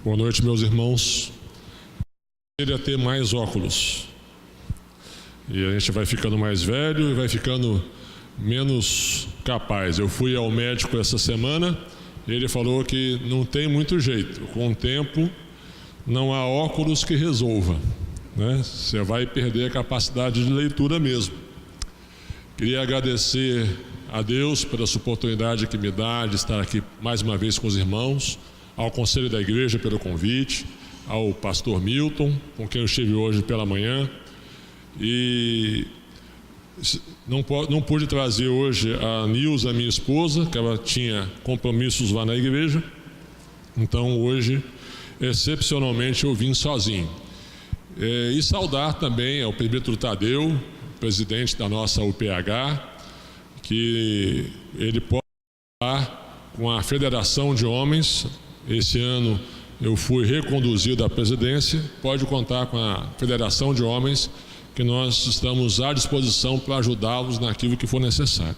Boa noite, meus irmãos. Eu queria ter mais óculos. E a gente vai ficando mais velho e vai ficando menos capaz. Eu fui ao médico essa semana e ele falou que não tem muito jeito. Com o tempo, não há óculos que resolva, né? Você vai perder a capacidade de leitura mesmo. Queria agradecer a Deus pela essa oportunidade que me dá de estar aqui mais uma vez com os irmãos, ao Conselho da Igreja pelo convite, ao pastor Milton, com quem eu estive hoje pela manhã, e não pude trazer hoje a Nilza, minha esposa, que ela tinha compromissos lá na igreja, então hoje, excepcionalmente, eu vim sozinho. E saudar também ao presbítero Tadeu, presidente da nossa UPH, que ele pode estar com a Federação de Homens. Esse ano eu fui reconduzido à presidência, pode contar com a Federação de Homens, que nós estamos à disposição para ajudá-los naquilo que for necessário.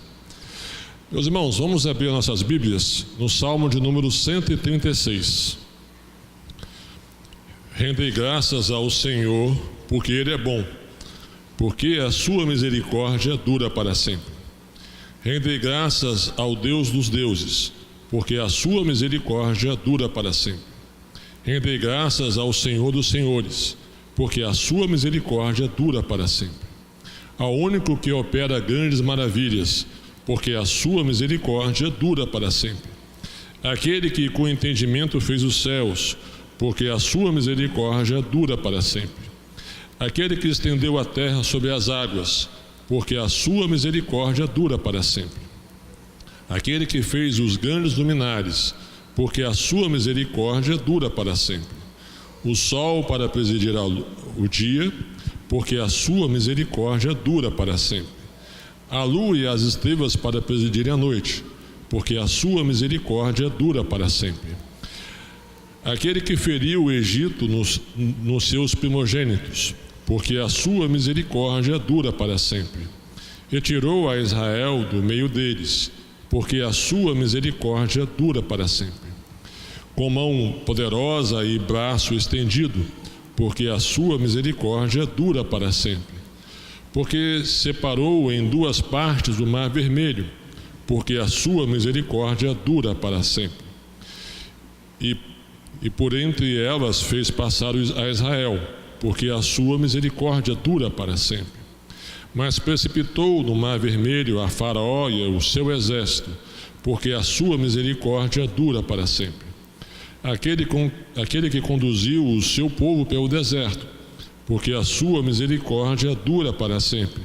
Meus irmãos, vamos abrir nossas Bíblias no Salmo de número 136. Rendei graças ao Senhor, porque Ele é bom, porque a sua misericórdia dura para sempre. Rendei graças ao Deus dos deuses, porque a sua misericórdia dura para sempre. Rendei graças ao Senhor dos senhores, porque a sua misericórdia dura para sempre. Ao único que opera grandes maravilhas, porque a sua misericórdia dura para sempre. Aquele que com entendimento fez os céus, porque a sua misericórdia dura para sempre. Aquele que estendeu a terra sobre as águas, porque a sua misericórdia dura para sempre. Aquele que fez os grandes luminares, porque a sua misericórdia dura para sempre. O sol para presidir o dia, porque a sua misericórdia dura para sempre. A lua e as estrelas para presidirem a noite, porque a sua misericórdia dura para sempre. Aquele que feriu o Egito nos seus primogênitos, porque a sua misericórdia dura para sempre. Retirou a Israel do meio deles, porque a sua misericórdia dura para sempre. Com mão poderosa e braço estendido, porque a sua misericórdia dura para sempre. Porque separou em duas partes o mar vermelho, porque a sua misericórdia dura para sempre. E por entre elas fez passar a Israel, porque a sua misericórdia dura para sempre. Mas precipitou no mar vermelho a Faraó e o seu exército, porque a sua misericórdia dura para sempre. Aquele que conduziu o seu povo pelo deserto, porque a sua misericórdia dura para sempre.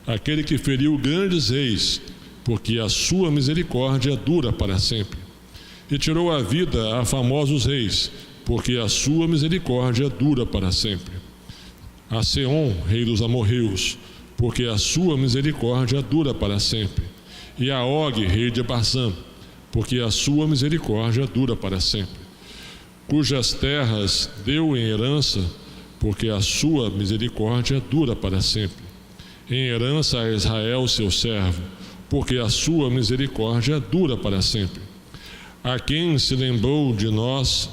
Aquele que feriu grandes reis, porque a sua misericórdia dura para sempre. E tirou a vida a famosos reis, porque a sua misericórdia dura para sempre. A Seom, rei dos amorreus, porque a sua misericórdia dura para sempre. E a Og, rei de Basã, porque a sua misericórdia dura para sempre. Cujas terras deu em herança, porque a sua misericórdia dura para sempre. Em herança a Israel, seu servo, porque a sua misericórdia dura para sempre. A quem se lembrou de nós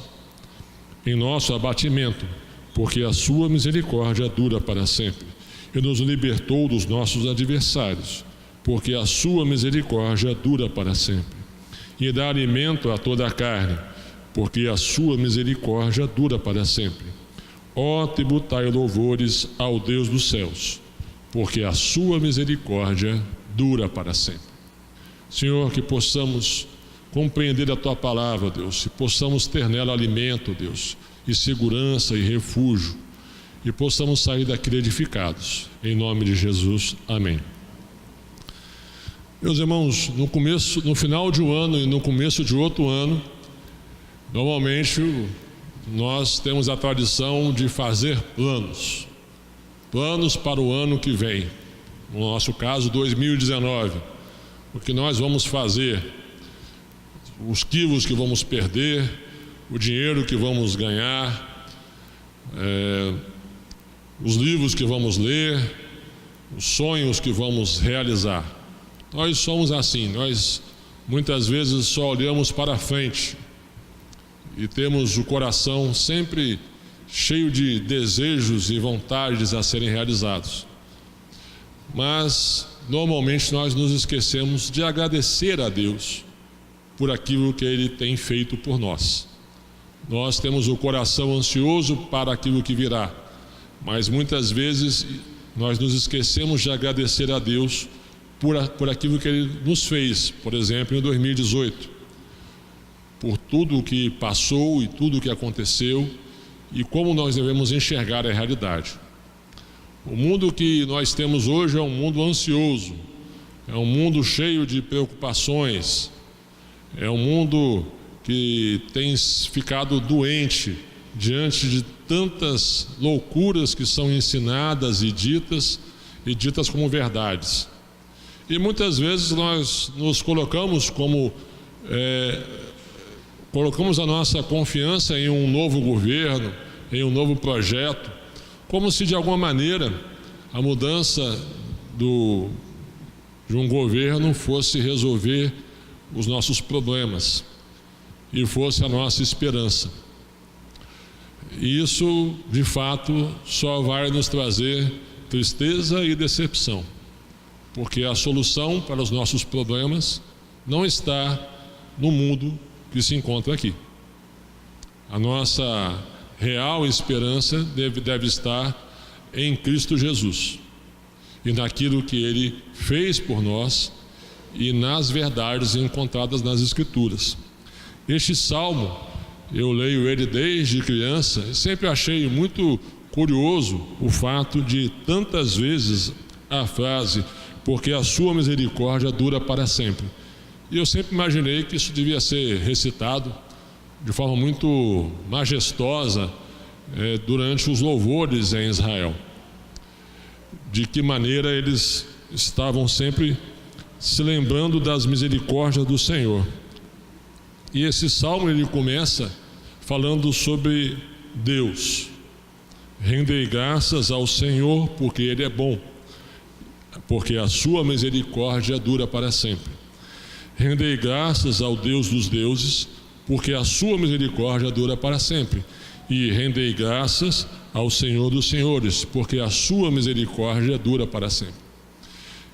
em nosso abatimento, porque a sua misericórdia dura para sempre. E nos libertou dos nossos adversários, porque a sua misericórdia dura para sempre. E dá alimento a toda a carne, porque a sua misericórdia dura para sempre. Ó, tributai louvores ao Deus dos céus, porque a sua misericórdia dura para sempre. Senhor, que possamos compreender a Tua palavra, Deus, e possamos ter nela alimento, Deus, e segurança e refúgio, e possamos sair daqui edificados. Em nome de Jesus, amém. Meus irmãos, no final de um ano e no começo de outro ano, normalmente nós temos a tradição de fazer planos para o ano que vem. No nosso caso, 2019. O que nós vamos fazer, os quilos que vamos perder, o dinheiro que vamos ganhar, os livros que vamos ler, os sonhos que vamos realizar. Nós somos assim, nós muitas vezes só olhamos para frente e temos o coração sempre cheio de desejos e vontades a serem realizados. Mas normalmente nós nos esquecemos de agradecer a Deus por aquilo que Ele tem feito por nós. Nós temos o coração ansioso para aquilo que virá, mas muitas vezes nós nos esquecemos de agradecer a Deus por aquilo que Ele nos fez, por exemplo, em 2018, por tudo o que passou e tudo o que aconteceu e como nós devemos enxergar a realidade. O mundo que nós temos hoje é um mundo ansioso, é um mundo cheio de preocupações, é um mundo que tem ficado doente diante de tantas loucuras que são ensinadas e ditas como verdades. E muitas vezes nós nos colocamos colocamos a nossa confiança em um novo governo, em um novo projeto, como se de alguma maneira a mudança de um governo fosse resolver os nossos problemas e fosse a nossa esperança. E isso, de fato, só vai nos trazer tristeza e decepção, porque a solução para os nossos problemas não está no mundo que se encontra aqui. A nossa real esperança deve estar em Cristo Jesus e naquilo que Ele fez por nós e nas verdades encontradas nas Escrituras. Este salmo, eu leio ele desde criança e sempre achei muito curioso o fato de tantas vezes a frase "porque a sua misericórdia dura para sempre". E eu sempre imaginei que isso devia ser recitado de forma muito majestosa durante os louvores em Israel. De que maneira eles estavam sempre se lembrando das misericórdias do Senhor. E esse salmo ele começa falando sobre Deus. Rendei graças ao Senhor porque Ele é bom, porque a sua misericórdia dura para sempre. Rendei graças ao Deus dos deuses, porque a sua misericórdia dura para sempre. E rendei graças ao Senhor dos senhores, porque a sua misericórdia dura para sempre.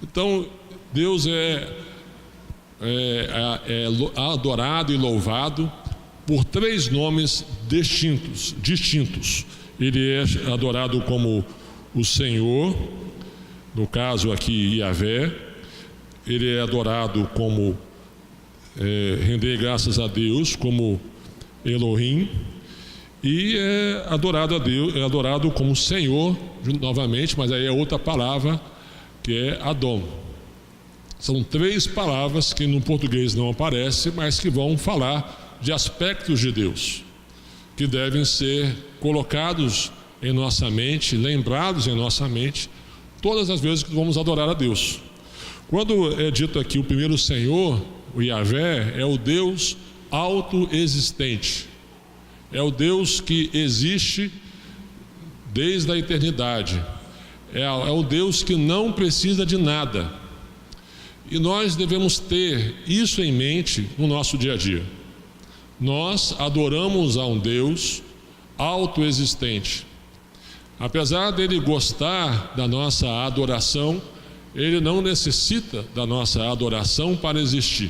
Então, Deus é adorado e louvado por três nomes distintos. Ele é adorado como o Senhor, no caso aqui Yahvé. Ele é adorado como render graças a Deus, como Elohim, e é adorado como Senhor novamente, mas aí é outra palavra que é Adon. São três palavras que no português não aparecem, mas que vão falar de aspectos de Deus, que devem ser colocados em nossa mente, lembrados em nossa mente, todas as vezes que vamos adorar a Deus. Quando é dito aqui o primeiro Senhor, o Yahvé, é o Deus autoexistente, é o Deus que existe desde a eternidade, é o Deus que não precisa de nada. E nós devemos ter isso em mente no nosso dia a dia. Nós adoramos a um Deus autoexistente. Apesar dele gostar da nossa adoração, ele não necessita da nossa adoração para existir.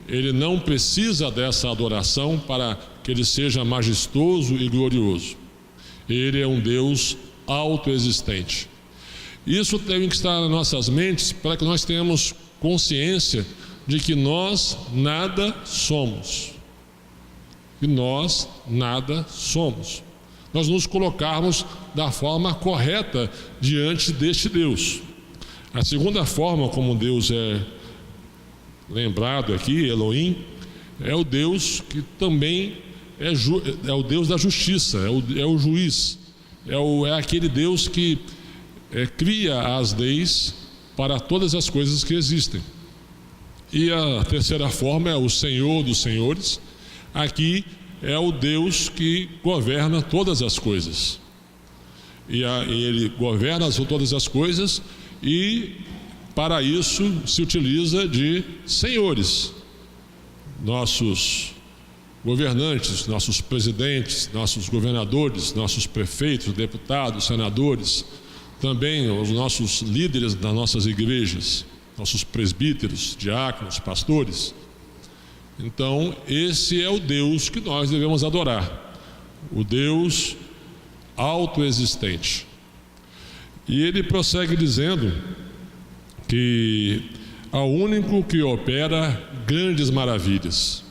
Ele não precisa dessa adoração para que ele seja majestoso e glorioso. Ele é um Deus autoexistente. Isso tem que estar nas nossas mentes para que nós tenhamos consciência de que nós nada somos. E nós nada somos. Nós nos colocarmos da forma correta diante deste Deus. A segunda forma como Deus é lembrado aqui, Elohim, é o Deus que também é o Deus da justiça, é o juiz, é aquele Deus que cria as leis para todas as coisas que existem. E a terceira forma é o Senhor dos senhores. Aqui é o Deus que governa todas as coisas. E ele governa todas as coisas e para isso se utiliza de senhores. Nossos governantes, nossos presidentes, nossos governadores, nossos prefeitos, deputados, senadores, também os nossos líderes das nossas igrejas, nossos presbíteros, diáconos, pastores. Então, esse é o Deus que nós devemos adorar, o Deus autoexistente. E ele prossegue dizendo que é o único que opera grandes maravilhas.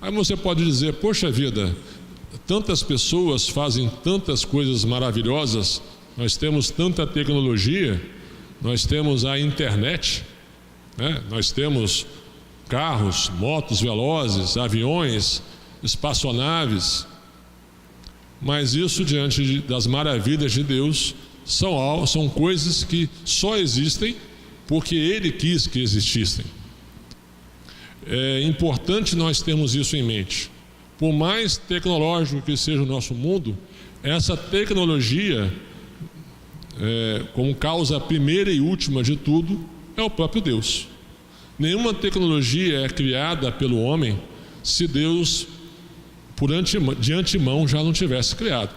Aí você pode dizer, poxa vida, tantas pessoas fazem tantas coisas maravilhosas, nós temos tanta tecnologia, nós temos a internet, né? Nós temos carros, motos velozes, aviões, espaçonaves, mas isso diante das maravilhas de Deus são coisas que só existem porque Ele quis que existissem. É importante nós termos isso em mente. Por mais tecnológico que seja o nosso mundo, essa tecnologia, como causa primeira e última de tudo, é o próprio Deus. Nenhuma tecnologia é criada pelo homem se Deus, de antemão, já não tivesse criado.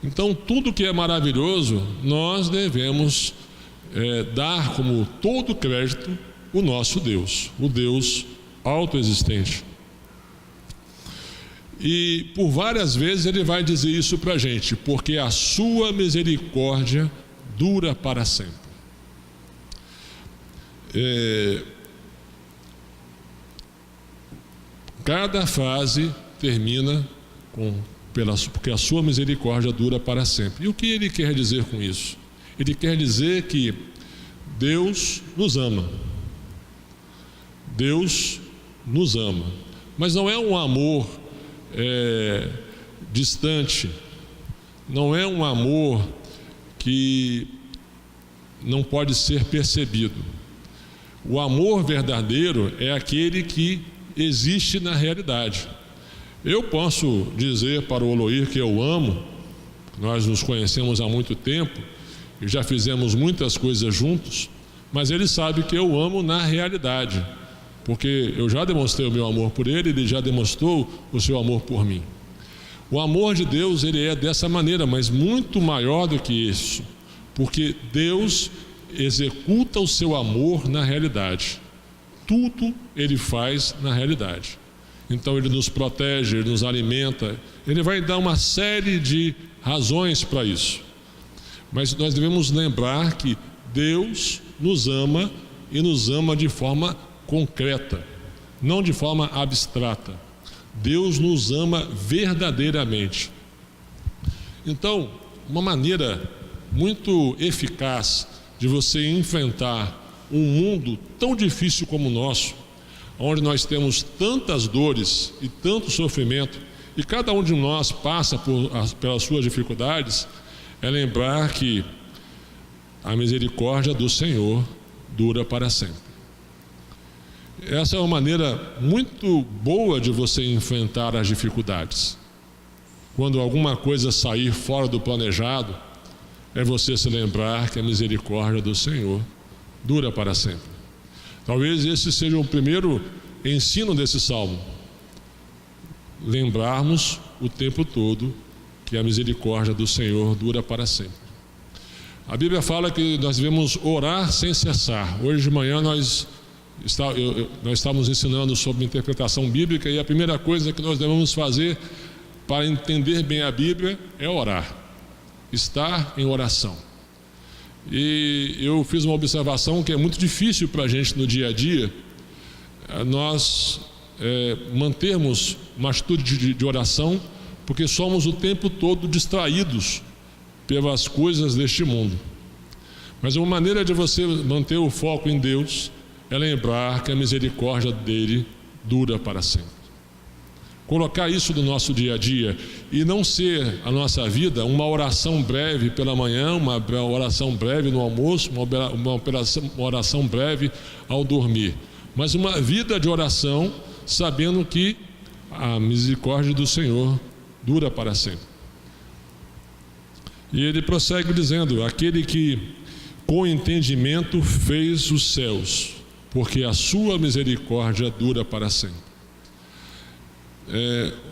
Então, tudo que é maravilhoso, nós devemos dar como todo crédito o nosso Deus, o Deus autoexistente. E por várias vezes ele vai dizer isso para a gente, porque a sua misericórdia dura para sempre. Cada frase termina porque a sua misericórdia dura para sempre. E o que ele quer dizer com isso? Ele quer dizer que Deus nos ama. Deus nos ama, mas não é um amor distante, não é um amor que não pode ser percebido. O amor verdadeiro é aquele que existe na realidade. Eu posso dizer para o Oloir que eu amo, nós nos conhecemos há muito tempo e já fizemos muitas coisas juntos, mas ele sabe que eu amo na realidade, porque eu já demonstrei o meu amor por ele, ele já demonstrou o seu amor por mim. O amor de Deus, ele é dessa maneira, mas muito maior do que isso, porque Deus executa o seu amor na realidade. Tudo ele faz na realidade. Então ele nos protege, ele nos alimenta, ele vai dar uma série de razões para isso. Mas nós devemos lembrar que Deus nos ama e nos ama de forma concreta, não de forma abstrata. Deus nos ama verdadeiramente. Então, uma maneira muito eficaz de você enfrentar um mundo tão difícil como o nosso, onde nós temos tantas dores e tanto sofrimento, e cada um de nós passa pelas suas dificuldades, é lembrar que a misericórdia do Senhor dura para sempre. Essa é uma maneira muito boa de você enfrentar as dificuldades. Quando alguma coisa sair fora do planejado, é você se lembrar que a misericórdia do Senhor dura para sempre. Talvez esse seja o primeiro ensino desse salmo. Lembrarmos o tempo todo que a misericórdia do Senhor dura para sempre. A Bíblia fala que nós devemos orar sem cessar. Hoje de manhã nós estávamos ensinando sobre interpretação bíblica, e a primeira coisa que nós devemos fazer para entender bem a Bíblia é orar, estar em oração. E eu fiz uma observação que é muito difícil para a gente no dia a dia, nós mantermos uma atitude de oração, porque somos o tempo todo distraídos pelas coisas deste mundo. Mas uma maneira de você manter o foco em Deus é lembrar que a misericórdia dele dura para sempre. Colocar isso no nosso dia a dia e não ser a nossa vida uma oração breve pela manhã, uma oração breve no almoço, uma oração breve ao dormir, mas uma vida de oração sabendo que a misericórdia do Senhor dura para sempre. E ele prossegue dizendo: aquele que com entendimento fez os céus, porque a sua misericórdia dura para sempre.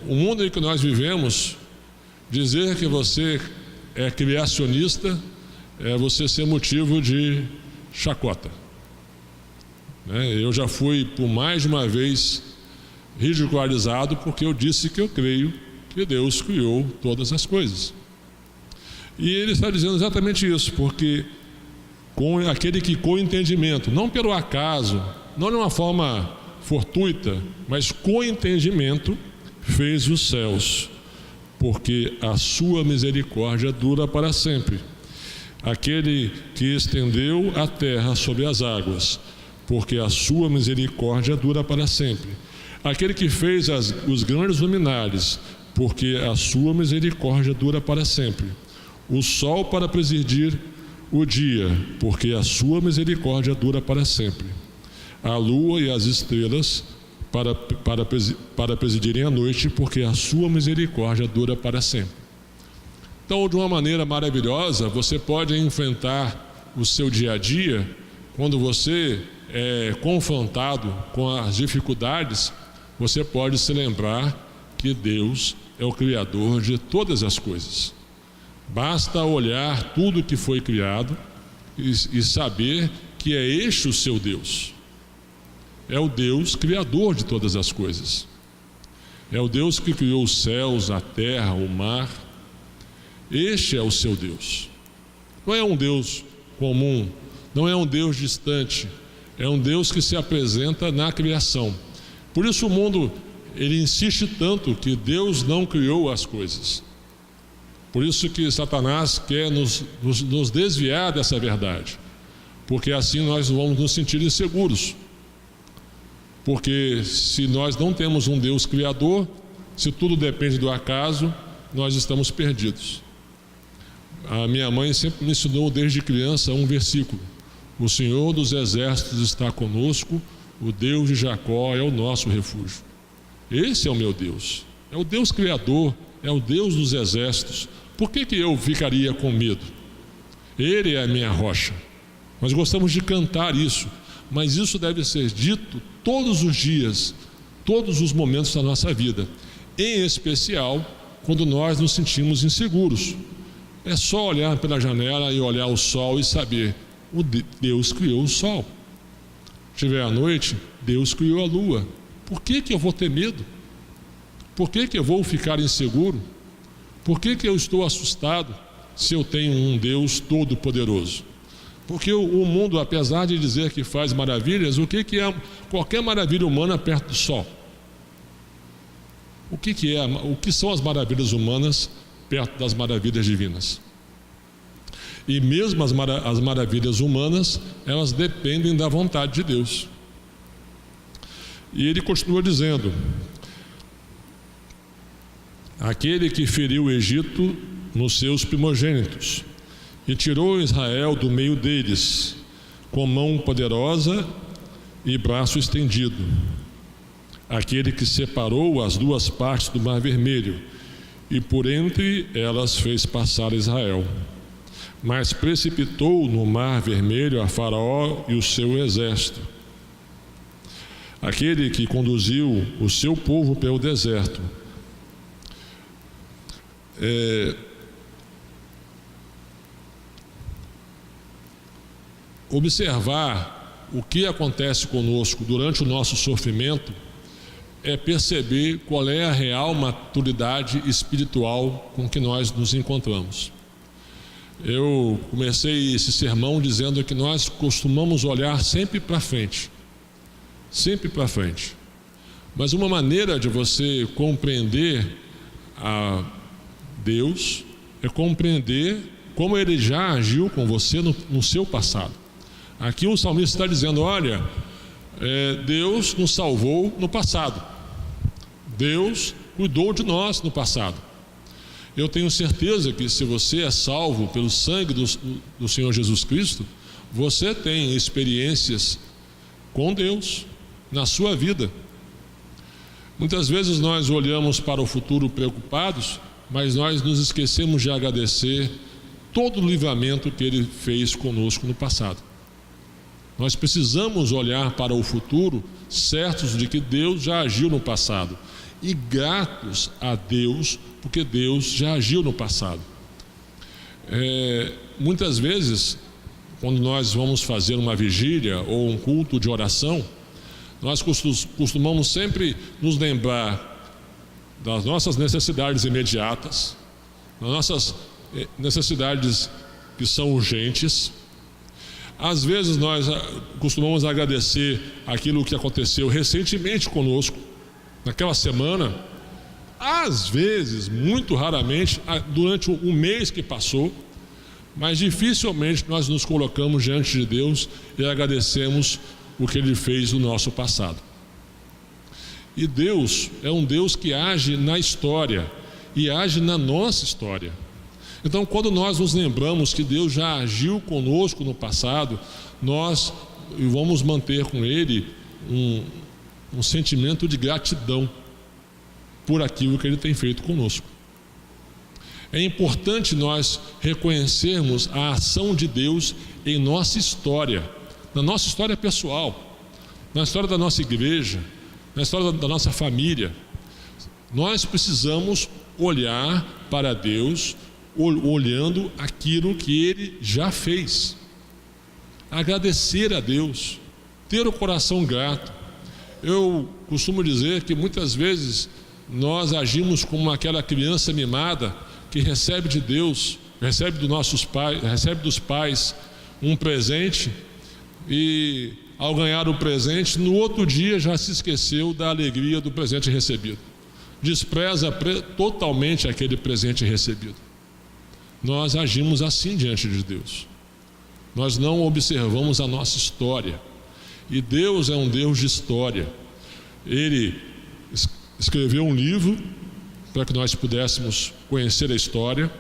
O mundo em que nós vivemos, dizer que você é criacionista é você ser motivo de chacota. Eu já fui por mais de uma vez ridicularizado porque eu disse que eu creio que Deus criou todas as coisas. E ele está dizendo exatamente isso, porque com aquele que com entendimento, não pelo acaso, não de uma forma fortuita, mas com entendimento, fez os céus, porque a sua misericórdia dura para sempre. Aquele que estendeu a terra sobre as águas, porque a sua misericórdia dura para sempre. Aquele que fez os grandes luminares, porque a sua misericórdia dura para sempre. O sol para presidir o dia, porque a sua misericórdia dura para sempre. A lua e as estrelas para presidirem a noite, porque a sua misericórdia dura para sempre. Então, de uma maneira maravilhosa, você pode enfrentar o seu dia a dia quando você é confrontado com as dificuldades. Você pode se lembrar que Deus é o Criador de todas as coisas. Basta olhar tudo que foi criado e saber que é este o seu Deus. É o Deus Criador de todas as coisas. É o Deus que criou os céus, a terra, o mar. Este é o seu Deus. Não é um Deus comum, não é um Deus distante, é um Deus que se apresenta na criação. Por isso o mundo, ele insiste tanto que Deus não criou as coisas. Por isso que Satanás quer nos desviar dessa verdade, porque assim nós vamos nos sentir inseguros. Porque se nós não temos um Deus criador, se tudo depende do acaso, nós estamos perdidos. A minha mãe sempre me ensinou desde criança um versículo: o Senhor dos exércitos está conosco, o Deus de Jacó é o nosso refúgio. Esse é o meu Deus, é o Deus criador, é o Deus dos exércitos. Por que eu ficaria com medo? Ele é a minha rocha. Nós gostamos de cantar isso, mas isso deve ser dito todos os dias, todos os momentos da nossa vida, em especial quando nós nos sentimos inseguros. É só olhar pela janela e olhar o sol e saber: Deus criou o sol. Se tiver à noite, Deus criou a lua. Por que eu vou ter medo? Por que eu vou ficar inseguro? Por que eu estou assustado se eu tenho um Deus todo-poderoso? Porque o mundo, apesar de dizer que faz maravilhas, o que é qualquer maravilha humana perto do sol? O que são as maravilhas humanas perto das maravilhas divinas? E mesmo as maravilhas humanas, elas dependem da vontade de Deus. E ele continua dizendo: aquele que feriu o Egito nos seus primogênitos e tirou Israel do meio deles, com mão poderosa e braço estendido. Aquele que separou as duas partes do Mar Vermelho e por entre elas fez passar Israel, mas precipitou no Mar Vermelho a Faraó e o seu exército. Aquele que conduziu o seu povo pelo deserto. Observar o que acontece conosco durante o nosso sofrimento é perceber qual é a real maturidade espiritual com que nós nos encontramos. Eu comecei esse sermão dizendo que nós costumamos olhar sempre para frente, mas uma maneira de você compreender a Deus é compreender como Ele já agiu com você no seu passado. Aqui o salmista está dizendo: olha, Deus nos salvou no passado, Deus cuidou de nós no passado. Eu tenho certeza que se você é salvo pelo sangue do Senhor Jesus Cristo, você tem experiências com Deus na sua vida. Muitas vezes nós olhamos para o futuro preocupados, mas nós nos esquecemos de agradecer todo o livramento que Ele fez conosco no passado. Nós precisamos olhar para o futuro certos de que Deus já agiu no passado e gratos a Deus, porque Deus já agiu no passado. Muitas vezes, quando nós vamos fazer uma vigília ou um culto de oração, nós costumamos sempre nos lembrar das nossas necessidades imediatas, das nossas necessidades que são urgentes. Às vezes nós costumamos agradecer aquilo que aconteceu recentemente conosco, naquela semana. Às vezes, muito raramente, durante o mês que passou, mas dificilmente nós nos colocamos diante de Deus e agradecemos o que Ele fez no nosso passado. E Deus é um Deus que age na história e age na nossa história. Então, quando nós nos lembramos que Deus já agiu conosco no passado, nós vamos manter com Ele um sentimento de gratidão por aquilo que Ele tem feito conosco. É importante nós reconhecermos a ação de Deus em nossa história, na nossa história pessoal, na história da nossa igreja, na história da nossa família. Nós precisamos olhar para Deus, olhando aquilo que Ele já fez, agradecer a Deus, ter o coração grato. Eu costumo dizer que muitas vezes nós agimos como aquela criança mimada que recebe de Deus, recebe dos pais um presente, e ao ganhar o presente, no outro dia já se esqueceu da alegria do presente recebido, despreza totalmente aquele presente recebido. Nós agimos assim diante de Deus, nós não observamos a nossa história, e Deus é um Deus de história. Ele escreveu um livro para que nós pudéssemos conhecer a história,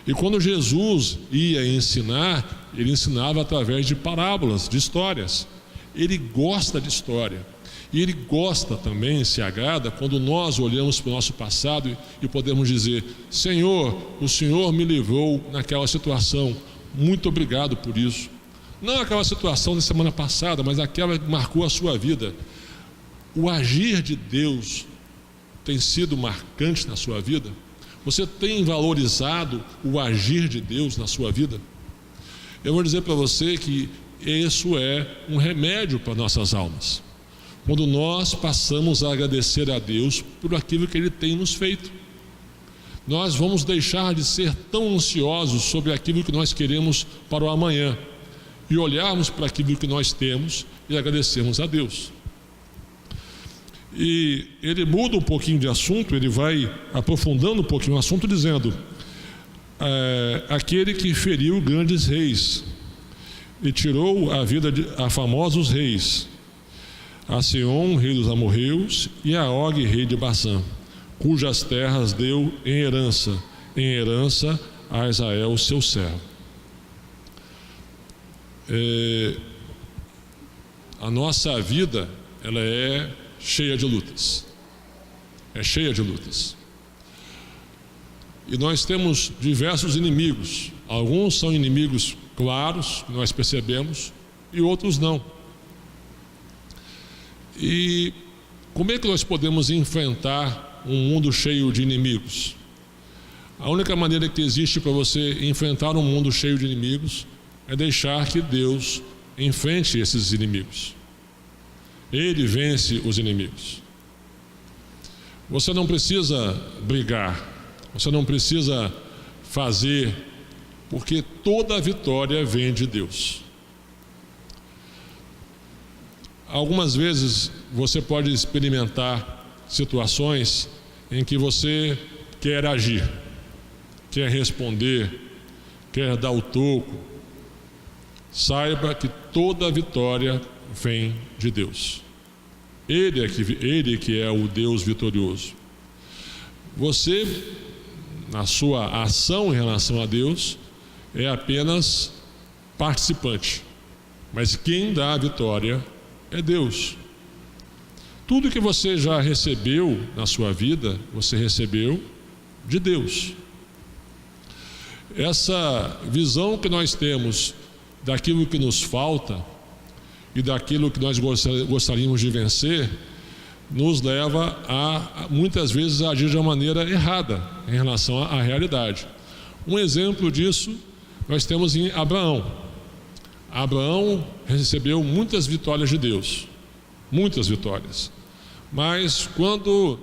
e quando Jesus ia ensinar, Ele ensinava através de parábolas, de histórias. Ele gosta de história, e Ele gosta também, se agrada, quando nós olhamos para o nosso passado e podemos dizer: Senhor, o Senhor me livrou naquela situação, muito obrigado por isso. Não aquela situação da semana passada, mas aquela que marcou a sua vida. O agir de Deus tem sido marcante na sua vida? Você tem valorizado o agir de Deus na sua vida? Eu vou dizer para você que isso é um remédio para nossas almas, quando nós passamos a agradecer a Deus por aquilo que Ele tem nos feito. Nós vamos deixar de ser tão ansiosos sobre aquilo que nós queremos para o amanhã e olharmos para aquilo que nós temos e agradecermos a Deus. E ele muda um pouquinho de assunto, ele vai aprofundando um pouquinho o assunto, dizendo: aquele que feriu grandes reis e tirou a vida a famosos reis, a Seom, rei dos amorreus, e a Og, rei de Basã, cujas terras deu em herança a Israel, seu servo. A nossa vida, ela é cheia de lutas, e nós temos diversos inimigos. Alguns são inimigos claros, que nós percebemos, e outros não. E como é que nós podemos enfrentar um mundo cheio de inimigos? A única maneira que existe para você enfrentar um mundo cheio de inimigos é deixar que Deus enfrente esses inimigos. Ele vence os inimigos. Você não precisa brigar, você não precisa fazer, porque toda a vitória vem de Deus. Algumas vezes você pode experimentar situações em que você quer agir, quer responder, quer dar o toco. Saiba que toda a vitória vem de Deus. Ele que é o Deus vitorioso. Você, na sua ação em relação a Deus, é apenas participante, mas quem dá a vitória é Deus. Tudo que você já recebeu na sua vida, você recebeu de Deus. Essa visão que nós temos daquilo que nos falta e daquilo que nós gostaríamos de vencer, nos leva a muitas vezes a agir de uma maneira errada em relação à realidade. Um exemplo disso nós temos em Abraão. Abraão recebeu muitas vitórias de Deus, muitas vitórias, mas quando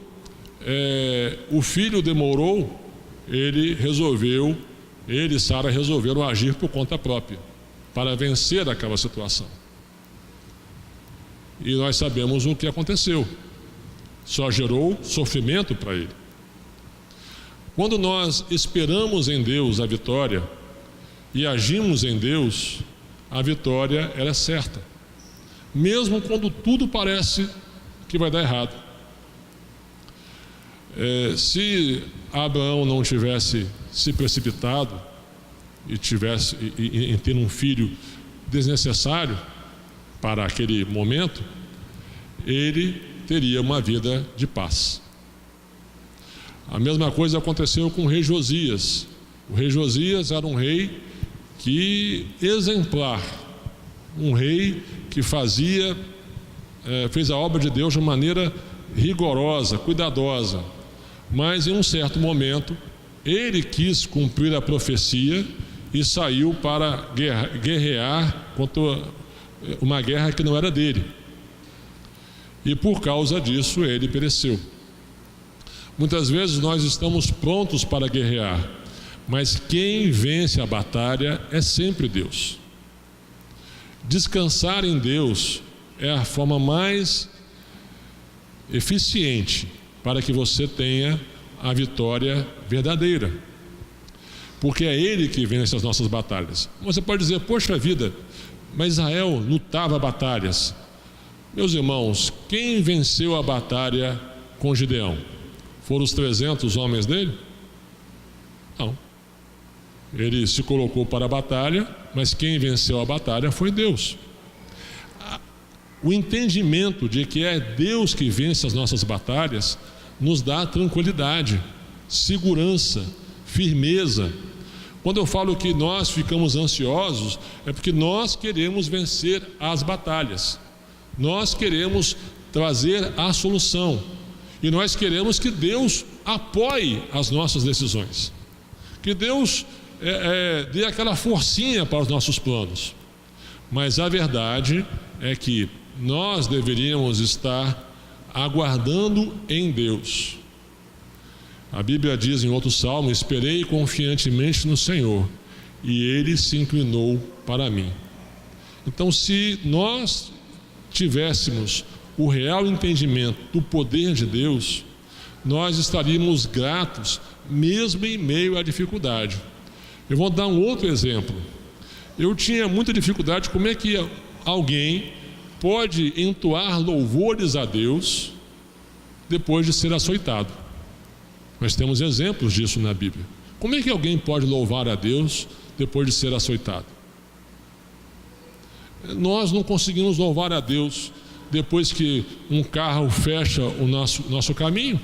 o filho demorou, ele e Sara resolveram agir por conta própria para vencer aquela situação. E nós sabemos o que aconteceu. Só gerou sofrimento para ele. Quando nós esperamos em Deus a vitória e agimos em Deus, a vitória ela é certa, mesmo quando tudo parece que vai dar errado. Se Abraão não tivesse se precipitado e tivesse em ter um filho desnecessário para aquele momento, ele teria uma vida de paz. A mesma coisa aconteceu com o rei Josias. O rei Josias era um rei exemplar, um rei que fez a obra de Deus de maneira rigorosa, cuidadosa, mas em um certo momento ele quis cumprir a profecia e saiu para guerrear contra uma guerra que não era dele, e por causa disso ele pereceu. Muitas vezes nós estamos prontos para guerrear, mas quem vence a batalha é sempre Deus. Descansar em Deus é a forma mais eficiente para que você tenha a vitória verdadeira, porque é Ele que vence as nossas batalhas. Você pode dizer, poxa vida, mas Israel lutava batalhas. Meus irmãos, quem venceu a batalha com Gideão? Foram os 300 homens dele? Não. Ele se colocou para a batalha, mas quem venceu a batalha foi Deus. O entendimento de que é Deus que vence as nossas batalhas nos dá tranquilidade, segurança, firmeza. Quando eu falo que nós ficamos ansiosos, é porque nós queremos vencer as batalhas, nós queremos trazer a solução, e nós queremos que Deus apoie as nossas decisões, que Deus dê aquela forcinha para os nossos planos. Mas a verdade é que nós deveríamos estar aguardando em Deus. A Bíblia diz em outro salmo: esperei confiantemente no Senhor, e Ele se inclinou para mim. Então, se nós tivéssemos o real entendimento do poder de Deus, nós estaríamos gratos mesmo em meio à dificuldade. Eu vou dar um outro exemplo. Eu tinha muita dificuldade, como é que alguém pode entoar louvores a Deus depois de ser açoitado? Nós temos exemplos disso na Bíblia. Como é que alguém pode louvar a Deus depois de ser açoitado? Nós não conseguimos louvar a Deus depois que um carro fecha o nosso caminho.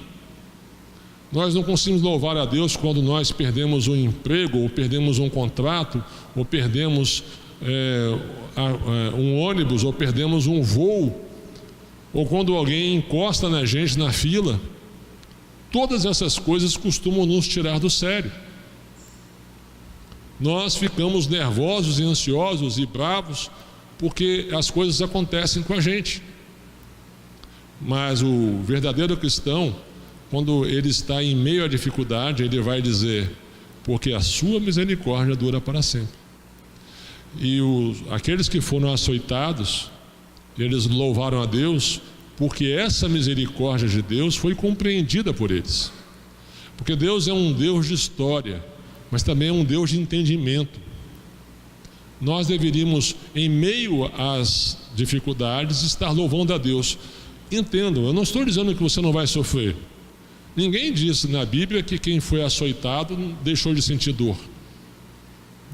Nós não conseguimos louvar a Deus quando nós perdemos um emprego, ou perdemos um contrato, ou perdemos um ônibus, ou perdemos um voo, ou quando alguém encosta na gente na fila. Todas essas coisas costumam nos tirar do sério. Nós ficamos nervosos e ansiosos e bravos porque as coisas acontecem com a gente. Mas o verdadeiro cristão, quando ele está em meio à dificuldade, ele vai dizer: porque a sua misericórdia dura para sempre. E aqueles que foram açoitados, eles louvaram a Deus porque essa misericórdia de Deus foi compreendida por eles. Porque Deus é um Deus de história, mas também é um Deus de entendimento. Nós deveríamos, em meio às dificuldades, estar louvando a Deus. Entendam, eu não estou dizendo que você não vai sofrer. Ninguém disse na Bíblia que quem foi açoitado deixou de sentir dor.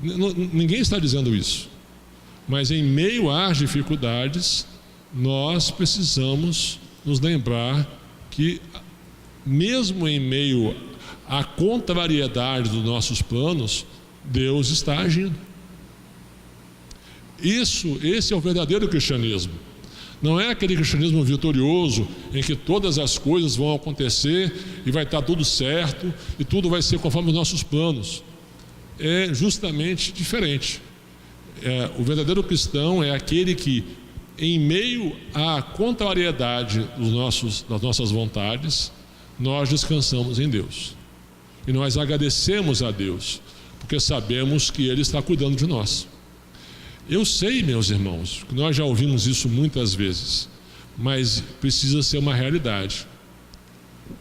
Ninguém está dizendo isso. Mas em meio às dificuldades, nós precisamos nos lembrar que, mesmo em meio à contrariedade dos nossos planos, Deus está agindo. Esse é o verdadeiro cristianismo. Não é aquele cristianismo vitorioso em que todas as coisas vão acontecer e vai estar tudo certo e tudo vai ser conforme os nossos planos. É justamente diferente. O verdadeiro cristão é aquele que, em meio à contrariedade das nossas vontades, nós descansamos em Deus. E nós agradecemos a Deus, porque sabemos que Ele está cuidando de nós. Eu sei, meus irmãos, que nós já ouvimos isso muitas vezes, mas precisa ser uma realidade.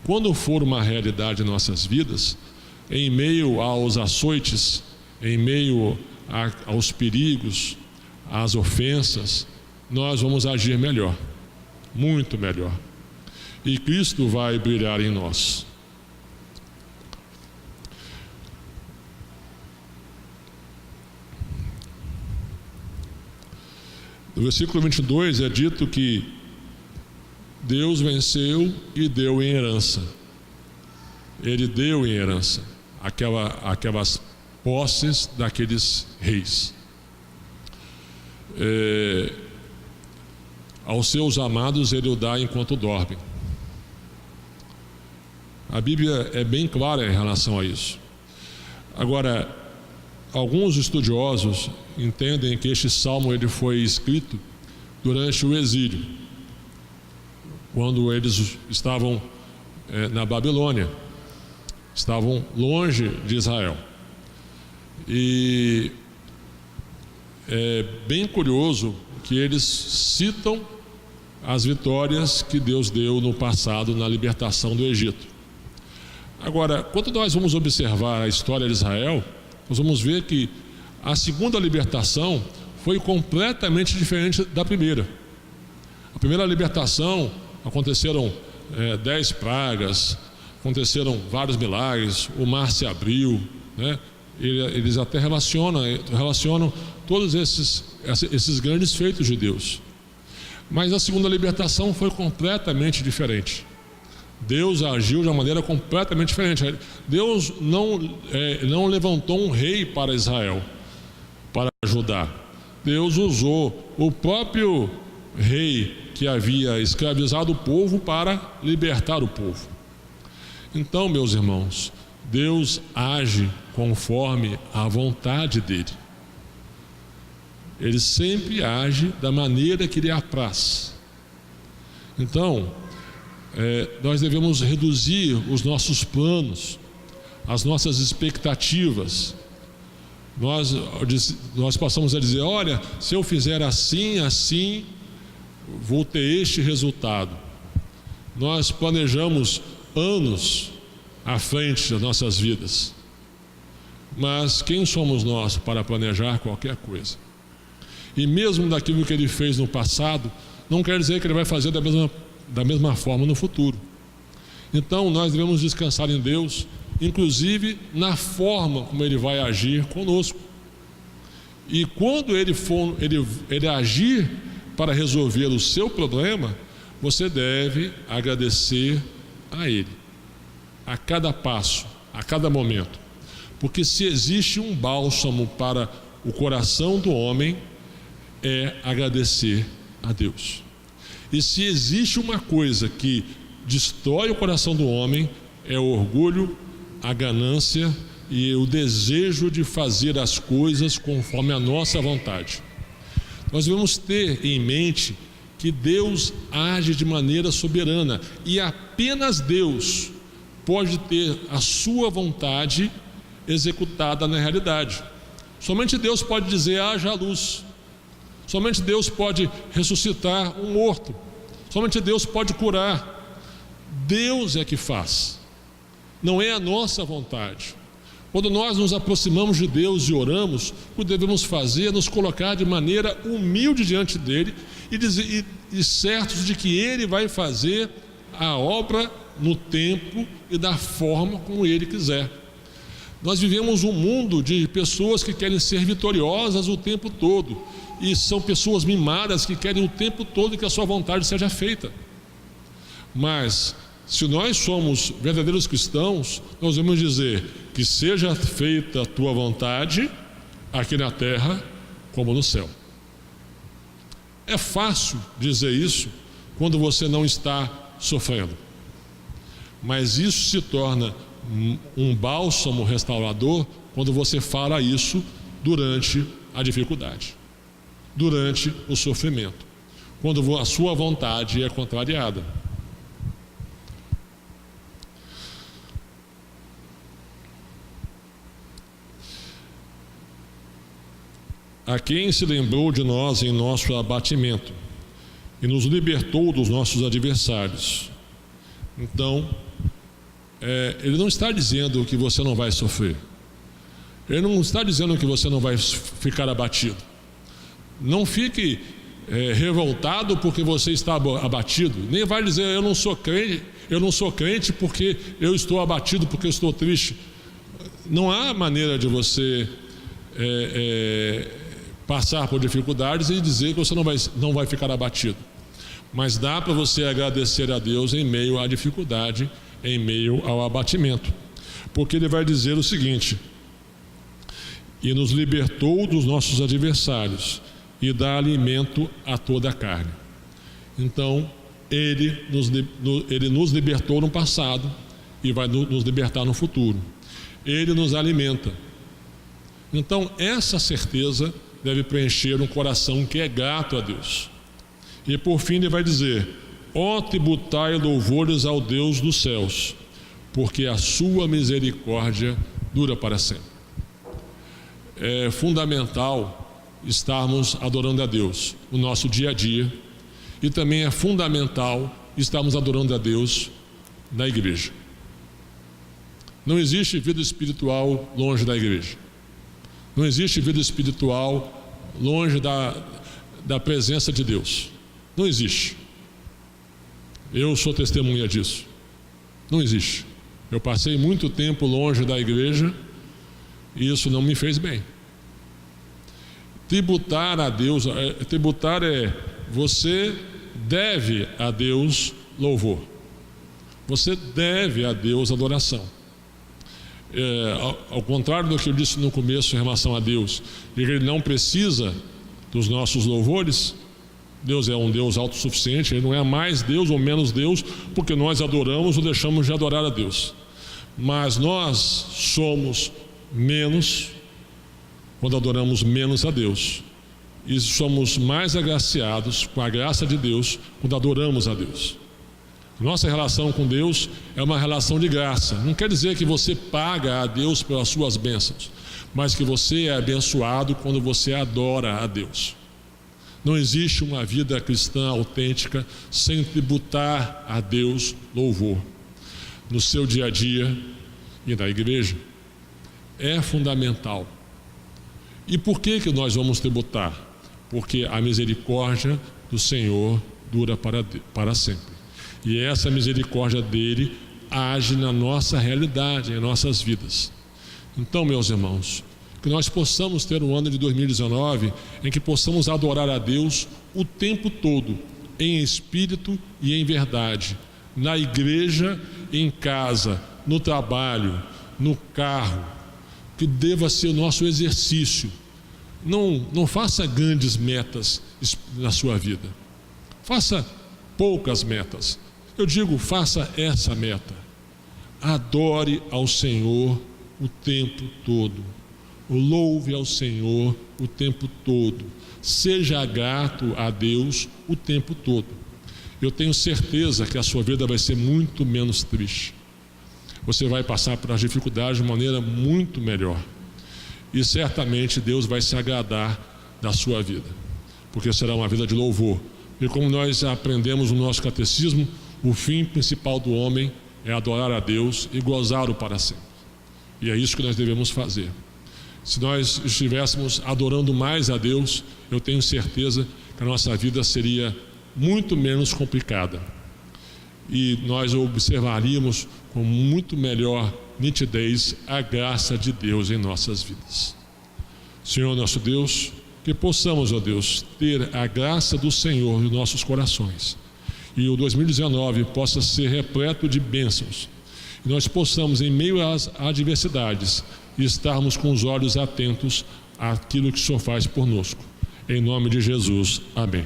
Quando for uma realidade em nossas vidas, em meio aos açoites, em meio aos perigos, às ofensas, nós vamos agir melhor, muito melhor. E Cristo vai brilhar em nós. No versículo 22 é dito que Deus venceu e deu em herança. Ele deu em herança aquelas posses daqueles reis. Aos seus amados Ele o dá enquanto dormem. A Bíblia é bem clara em relação a isso. Agora, alguns estudiosos entendem que este salmo ele foi escrito durante o exílio, quando eles estavam na Babilônia, estavam longe de Israel. E é bem curioso que eles citam as vitórias que Deus deu no passado na libertação do Egito. Agora, quando nós vamos observar a história de Israel, nós vamos ver que a segunda libertação foi completamente diferente da primeira. A primeira libertação aconteceram 10 pragas, aconteceram vários milagres, o mar se abriu, né? Eles até relacionam todos esses grandes feitos de Deus. Mas a segunda libertação foi completamente diferente. Deus agiu de uma maneira completamente diferente. Deus não levantou um rei para Israel para ajudar. Deus usou o próprio rei que havia escravizado o povo para libertar o povo. Então, meus irmãos, Deus age conforme a vontade dele. Ele sempre age da maneira que lhe apraz. Então, nós devemos reduzir os nossos planos, as nossas expectativas. Nós passamos a dizer: olha, se eu fizer assim, vou ter este resultado. Nós planejamos anos à frente das nossas vidas. Mas quem somos nós para planejar qualquer coisa? E mesmo daquilo que Ele fez no passado, não quer dizer que Ele vai fazer da mesma forma no futuro. Então nós devemos descansar em Deus, inclusive na forma como Ele vai agir conosco. E quando Ele agir para resolver o seu problema, você deve agradecer a Ele, a cada passo, a cada momento. Porque se existe um bálsamo para o coração do homem, é agradecer a Deus. E se existe uma coisa que destrói o coração do homem, é o orgulho, a ganância e o desejo de fazer as coisas conforme a nossa vontade. Nós devemos ter em mente que Deus age de maneira soberana e apenas Deus pode ter a sua vontade executada na realidade. Somente Deus pode dizer: haja luz. Somente Deus pode ressuscitar um morto. Somente Deus pode curar. Deus é que faz. Não é a nossa vontade. Quando nós nos aproximamos de Deus e oramos, o que devemos fazer é nos colocar de maneira humilde diante dEle e certos de que Ele vai fazer a obra no tempo e da forma como Ele quiser. Nós vivemos um mundo de pessoas que querem ser vitoriosas o tempo todo, e são pessoas mimadas que querem o tempo todo que a sua vontade seja feita. Mas se nós somos verdadeiros cristãos, nós vamos dizer: que seja feita a tua vontade aqui na terra como no céu. É fácil dizer isso quando você não está sofrendo, mas isso se torna um bálsamo restaurador quando você fala isso durante a dificuldade, durante o sofrimento, quando a sua vontade é contrariada. A quem se lembrou de nós em nosso abatimento e nos libertou dos nossos adversários. Então, ele não está dizendo que você não vai sofrer. Ele não está dizendo que você não vai ficar abatido. Não fique revoltado porque você está abatido. Nem vai dizer eu não sou crente porque eu estou abatido, porque eu estou triste. Não há maneira de você passar por dificuldades e dizer que você não vai ficar abatido. Mas dá para você agradecer a Deus em meio à dificuldade, em meio ao abatimento. Porque ele vai dizer o seguinte: e nos libertou dos nossos adversários e dá alimento a toda a carne. Então, ele nos libertou no passado e vai nos libertar no futuro. Ele nos alimenta. Então, essa certeza deve preencher um coração que é grato a Deus. E por fim ele vai dizer: ó, tributai louvores ao Deus dos céus, porque a sua misericórdia dura para sempre. É fundamental estarmos adorando a Deus no nosso dia a dia, e também é fundamental estarmos adorando a Deus na igreja. Não existe vida espiritual longe da igreja. Não existe vida espiritual longe da presença de Deus. Não existe. Eu sou testemunha disso. Não existe. Eu passei muito tempo longe da igreja e isso não me fez bem. Tributar a Deus, tributar você deve a Deus louvor. Você deve a Deus adoração. Ao contrário do que eu disse no começo em relação a Deus, de que Ele não precisa dos nossos louvores. Deus é um Deus autossuficiente, Ele não é mais Deus ou menos Deus porque nós adoramos ou deixamos de adorar a Deus. Mas nós somos menos quando adoramos menos a Deus, e somos mais agraciados com a graça de Deus quando adoramos a Deus. Nossa relação com Deus é uma relação de graça. Não quer dizer que você paga a Deus pelas suas bênçãos, mas que você é abençoado quando você adora a Deus. Não existe uma vida cristã autêntica sem tributar a Deus louvor. No seu dia a dia e na igreja, é fundamental. E por que nós vamos tributar? Porque a misericórdia do Senhor dura para sempre. E essa misericórdia dele age na nossa realidade, em nossas vidas. Então, meus irmãos, que nós possamos ter um ano de 2019 em que possamos adorar a Deus o tempo todo, em espírito e em verdade, na igreja, em casa, no trabalho, no carro, que deva ser o nosso exercício. Não faça grandes metas na sua vida, faça poucas metas. Eu digo, faça essa meta: adore ao Senhor o tempo todo, louve ao Senhor o tempo todo, seja grato a Deus o tempo todo. Eu tenho certeza que a sua vida vai ser muito menos triste. Você vai passar por as dificuldades de maneira muito melhor, e certamente Deus vai se agradar da sua vida, porque será uma vida de louvor. E como nós aprendemos no nosso catecismo, o fim principal do homem é adorar a Deus e gozá-lo para sempre. E é isso que nós devemos fazer. Se nós estivéssemos adorando mais a Deus, eu tenho certeza que a nossa vida seria muito menos complicada. E nós observaríamos com muito melhor nitidez a graça de Deus em nossas vidas. Senhor nosso Deus, que possamos, ó Deus, ter a graça do Senhor em nossos corações, e o 2019 possa ser repleto de bênçãos, e nós possamos, em meio às adversidades, estarmos com os olhos atentos àquilo que o Senhor faz por nós. Em nome de Jesus, amém.